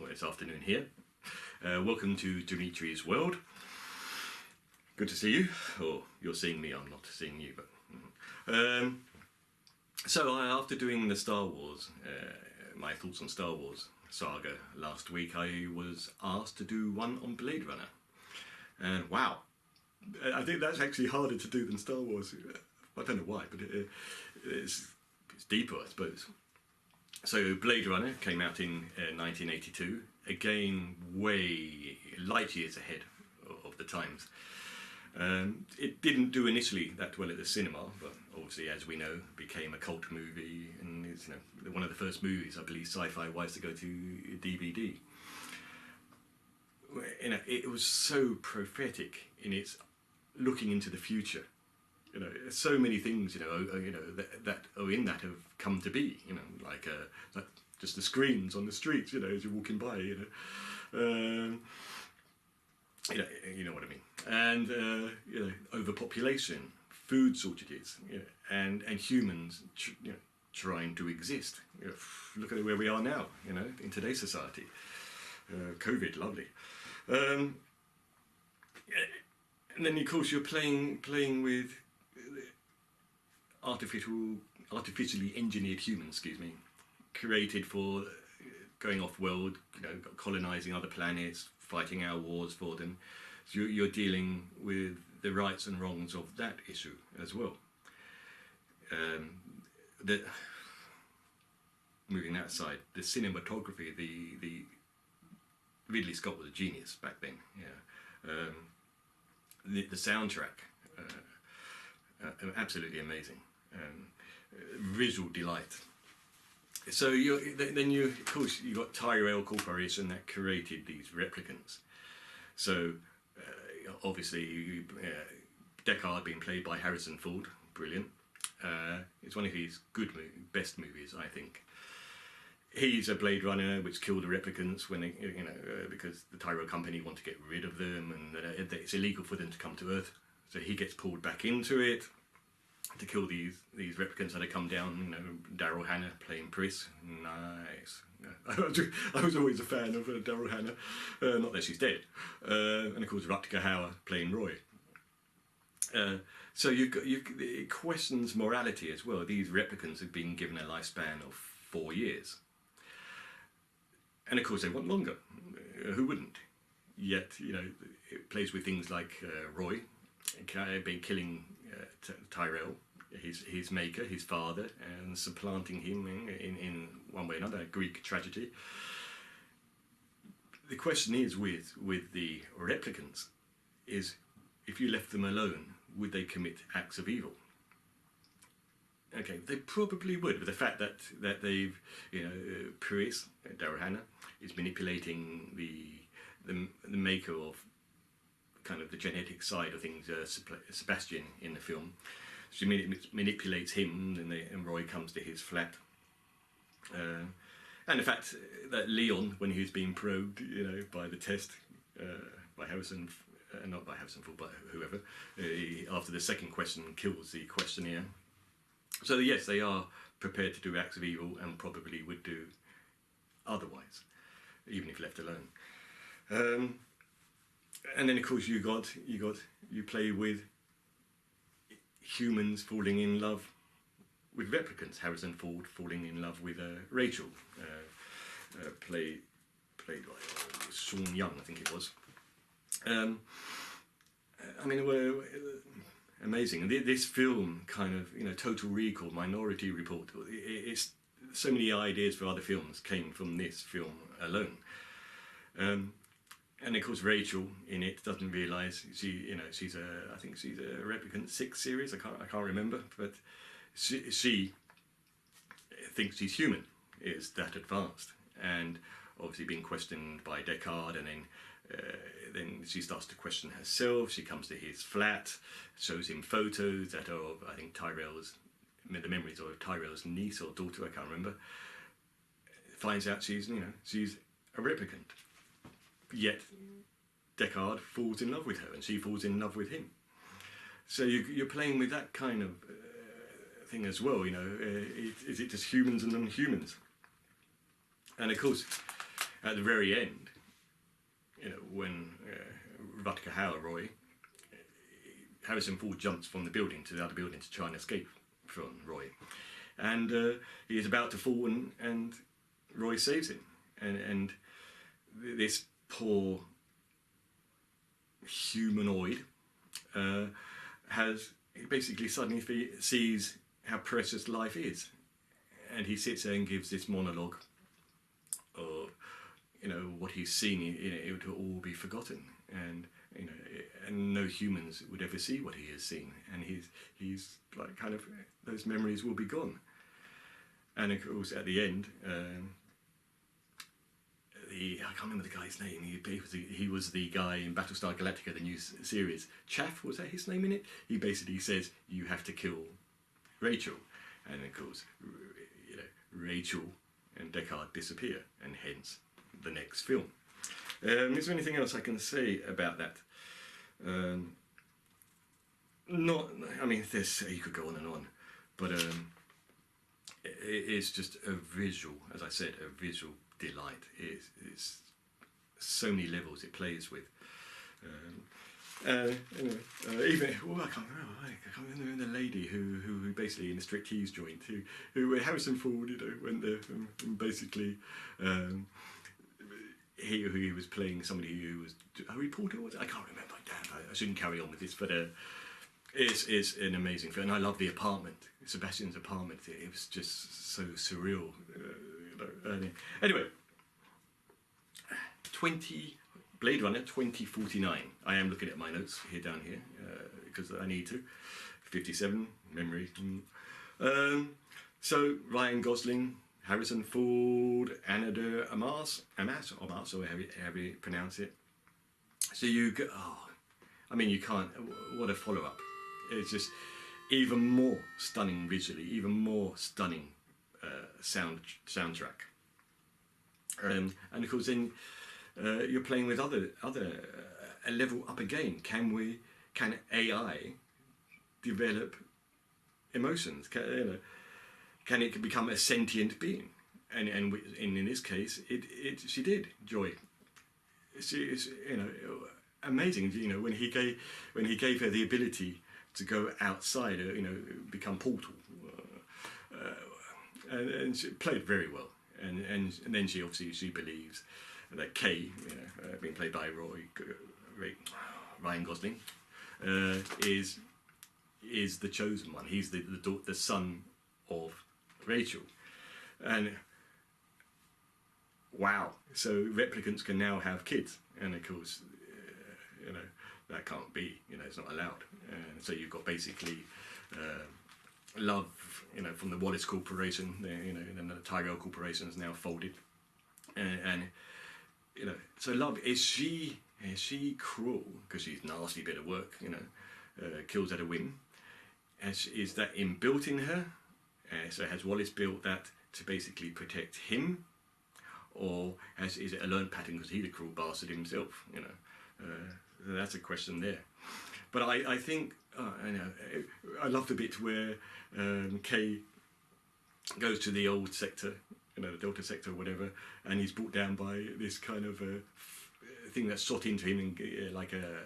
Well, it's afternoon here. Welcome to Demetri's world. Good to see you. Or you're seeing me, I'm not seeing you. But so after doing the Star Wars, my thoughts on Star Wars saga last week, I was asked to do one on Blade Runner. And wow, I think that's actually harder to do than Star Wars. I don't know why, but it's deeper, I suppose. So Blade Runner came out in 1982, again way light years ahead of the times. It didn't do initially that well at the cinema, but obviously, as we know, became a cult movie, and it's one of the first movies, I believe, sci-fi wise to go to DVD. It was so prophetic in its looking into the future. So many things that are in that have come to be. Like just the screens on the streets. As you're walking by. You know what I mean. And overpopulation, food shortages, and humans, trying to exist. Look at where we are now. In today's society. COVID, lovely. And then of course you're playing with artificially engineered humans, created for going off world, colonizing other planets, fighting our wars for them. So you're dealing with the rights and wrongs of that issue as well. Moving that aside, the cinematography, the Ridley Scott was a genius back then. The soundtrack, absolutely amazing. Visual delight. So of course you got Tyrell Corporation that created these replicants. So obviously Deckard being played by Harrison Ford, brilliant. It's one of his best movies, I think. He's a Blade Runner which killed the replicants when they, because the Tyrell company want to get rid of them, and it's illegal for them to come to Earth. So he gets pulled back into it to kill these replicants that have come down. Daryl Hannah playing Pris, nice. I was always a fan of Daryl Hannah, not that she's dead. And of course Rutger Hauer playing Roy. So it questions morality as well. These replicants have been given a lifespan of 4 years. And of course they want longer. Who wouldn't? Yet, it plays with things like Roy, been killing Tyrell, his maker, his father, and supplanting him in one way or another, a Greek tragedy. The question is with the replicants is, if you left them alone, would they commit acts of evil? Okay, they probably would, but the fact that they've, Pris, Daryl Hannah, is manipulating the maker of kind of the genetic side of things, Sebastian in the film. She manipulates him, and Roy comes to his flat. And the fact that Leon, when he was being probed, by the test, by Harrison, not by Harrison Ford, but whoever, after the second question kills the questionnaire. So yes, they are prepared to do acts of evil and probably would do otherwise, even if left alone. And then of course you play with humans falling in love with replicants. Harrison Ford falling in love with Rachel, played by Sean Young, I think it was. Amazing. And this film kind of, Total Recall, Minority Report, it's so many ideas for other films came from this film alone. And of course Rachel in it doesn't realise she's I think she's a Replicant 6 series, I can't remember, but she thinks she's human, is that advanced, and obviously being questioned by Deckard, and then she starts to question herself. She comes to his flat, shows him photos that are of, I think, the memories of Tyrell's niece or daughter, I can't remember. Finds out she's a replicant. Yet Deckard falls in love with her, and she falls in love with him. So you're playing with that kind of thing as well. Is it just humans and non-humans? And of course, at the very end, when Rutger Hauer, Roy, Harrison Ford jumps from the building to the other building to try and escape from Roy, and he is about to fall, and Roy saves him, and this poor humanoid has basically suddenly sees how precious life is, and he sits there and gives this monologue of what he's seen. It would all be forgotten, and and no humans would ever see what he has seen, and he's like kind of those memories will be gone. And of course at the end, I can't remember the guy's name. He was the guy in Battlestar Galactica, the new series. Chaff, was that his name in it? He basically says you have to kill Rachel, and of course, Rachel and Deckard disappear, and hence the next film. Is there anything else I can say about that? You could go on, but it's just a visual, as I said, a visual delight. It's so many levels it plays with. Even I can't remember the lady who basically in a strict tease joint who Harrison Ford went there and basically he was playing somebody who was a reporter. I can't remember. Damn, I shouldn't carry on with this, but it's an amazing film. And I love the apartment, Sebastian's apartment. It was just so surreal. Anyway, Blade Runner 2049. I am looking at my notes down here because I need to. 57 memory. So Ryan Gosling, Harrison Ford, Ana de Armas, or however you pronounce it. So you go. You can't. What a follow-up! It's just even more stunning visually, even more stunning soundtrack. And of course, then you're playing with other a level up again. Can AI develop emotions? Can it become a sentient being? And in this case, she did. Joy. It's amazing. When he gave her the ability to go outside, become portal, and she played very well. And then she obviously believes that Kay, being played by Ryan Gosling, is the chosen one. He's the son of Rachel, and wow! So replicants can now have kids, and of course, that can't be. It's not allowed. So you've got basically Love, from the Wallace Corporation, and the Tyrell Corporation is now folded, and so Love, is she cruel because she's a nasty bit of work, kills at a whim? Is that inbuilt in her? So has Wallace built that to basically protect him, or is it a learned pattern because he's a cruel bastard himself? That's a question there. But I think I love the bit where Kay goes to the old sector, the Delta sector or whatever, and he's brought down by this kind of thing that's shot into him, and, like a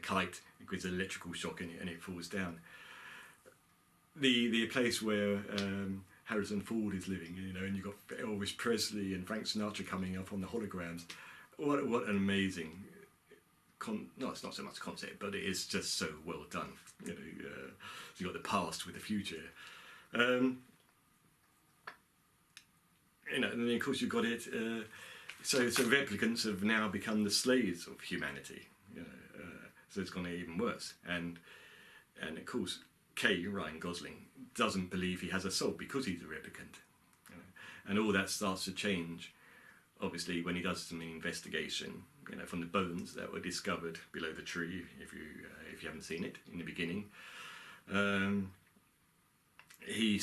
kite. It gives an electrical shock and it falls down. The place where Harrison Ford is living, and you've got Elvis Presley and Frank Sinatra coming up on the holograms. What an amazing no, it's not so much concept, but it is just so well done. So you've got the past with the future. And then of course you've got it. So replicants have now become the slaves of humanity. So it's gone even worse. And of course, Ryan Gosling, doesn't believe he has a soul because he's a replicant. And all that starts to change, obviously, when he does some investigation. From the bones that were discovered below the tree, if you haven't seen it in the beginning, he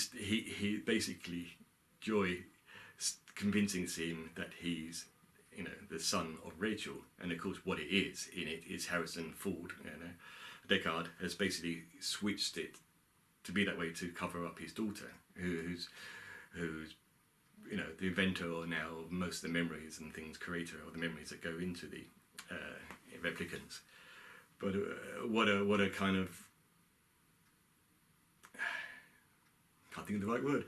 basically, Joy convincing him that he's the son of Rachel, and of course what it is in it is Harrison Ford. Deckard has basically switched it to be that way to cover up his daughter, who's you know, the inventor or now of most of the memories and things, creator of the memories that go into the replicants. But what a kind of, can't think of the right word.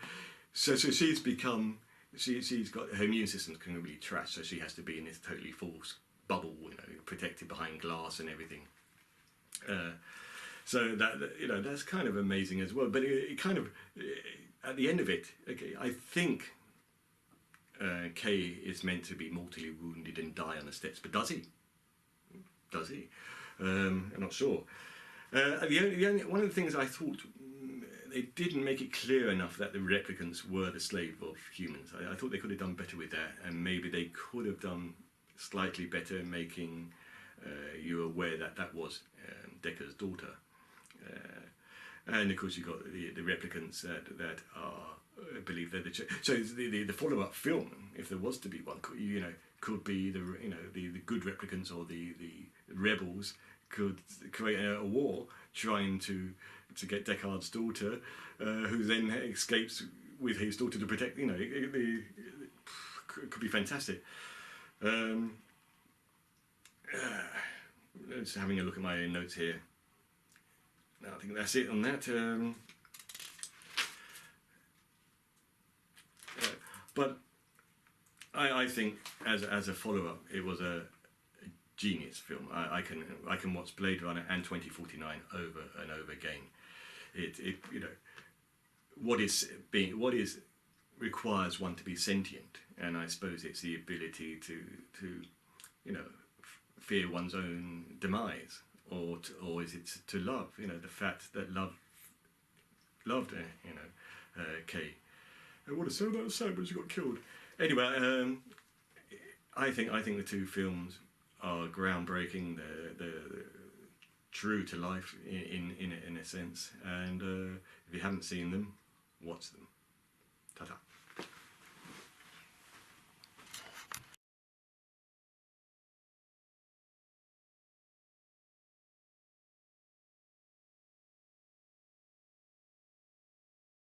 So she's become, she's got, her immune system's completely trashed, so she has to be in this totally false bubble, you know, protected behind glass and everything. So that, you know, that's kind of amazing as well. But it kind of, at the end of it, okay, I think Kay is meant to be mortally wounded and die on the steps, but does he? Does he? I'm not sure. The only one of the things I thought, they didn't make it clear enough that the replicants were the slave of humans. I thought they could have done better with that, and maybe they could have done slightly better making you aware that that was Decker's daughter. And of course you've got the replicants that are, I believe they're so the follow-up film, if there was to be one, you know, could be the, you know, the good replicants or the rebels could create a war trying to get Deckard's daughter, who then escapes with his daughter to protect, you know, it could be fantastic. Just having a look at my notes here. I think that's it on that. But I think as a follow-up, it was a genius film. I can watch Blade Runner and 2049 over and over again. It you know, what is requires one to be sentient, and I suppose it's the ability to you know, fear one's own demise, or is it to love? You know, the fact that loved you know, Kay. I would have said that was sad, but she got killed. Anyway, I think the two films are groundbreaking. They're true to life in a sense, and if you haven't seen them, watch them. Ta-ta.